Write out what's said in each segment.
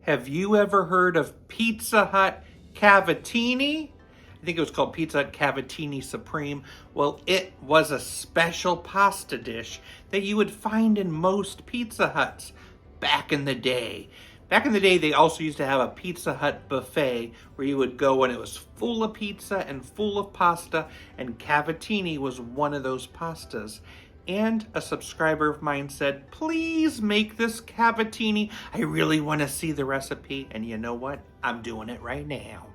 Have you ever heard of Pizza Hut Cavatini? I think it was called Pizza Hut Cavatini Supreme. Well, it was a special pasta dish that you would find in most Pizza Huts back in the day. Back in the day, they also used to have a Pizza Hut buffet where you would go and it was full of pizza and full of pasta, and Cavatini was one of those pastas. And a subscriber of mine said, please make this Cavatini. I really want to see the recipe. And you know what? I'm doing it right now.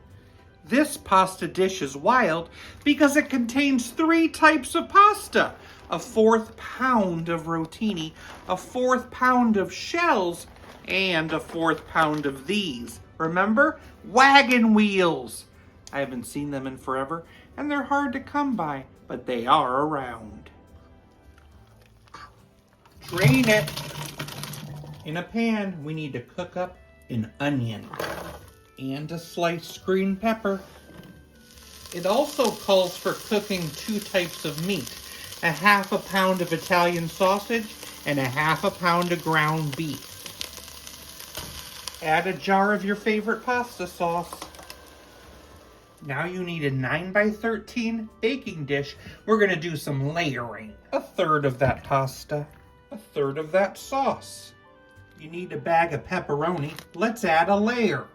This pasta dish is wild because it contains 3 types of pasta. A 1/4 pound of rotini, a 1/4 pound of shells, and a 1/4 pound of these. Remember? Wagon wheels. I haven't seen them in forever, and they're hard to come by, but they are around. Drain it. In a pan, we need to cook up an onion and a sliced green pepper. It also calls for cooking 2 types of meat, a 1/2 pound of Italian sausage and a 1/2 pound of ground beef. Add a jar of your favorite pasta sauce. Now you need a 9x13 baking dish. We're gonna do some layering. 1/3 of that pasta, 1/3 of that sauce. You need a bag of pepperoni. Let's add a layer.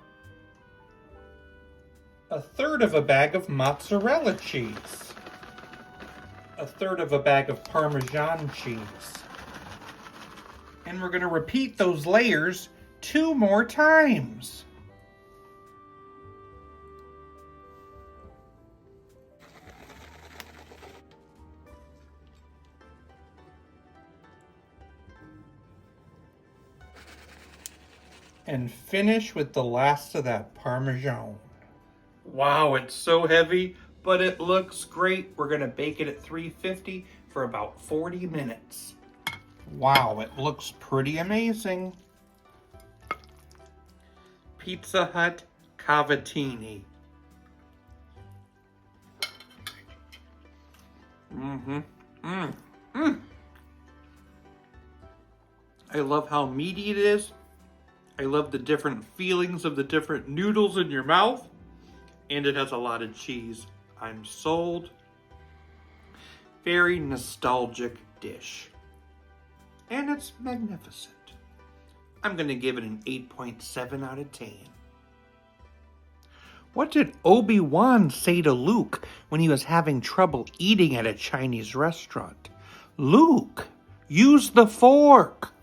1/3 of a bag of mozzarella cheese. 1/3 of a bag of Parmesan cheese. And we're gonna repeat those layers 2 more times. And finish with the last of that Parmesan. Wow, it's so heavy, but it looks great. We're gonna bake it at 350 for about 40 minutes. Wow, it looks pretty amazing. Pizza Hut Cavatini. I love how meaty it is. I love the different feelings of the different noodles in your mouth. And it has a lot of cheese. I'm sold. Very nostalgic dish. And it's magnificent. I'm going to give it an 8.7 out of 10. What did Obi-Wan say to Luke when he was having trouble eating at a Chinese restaurant? Luke, use the fork.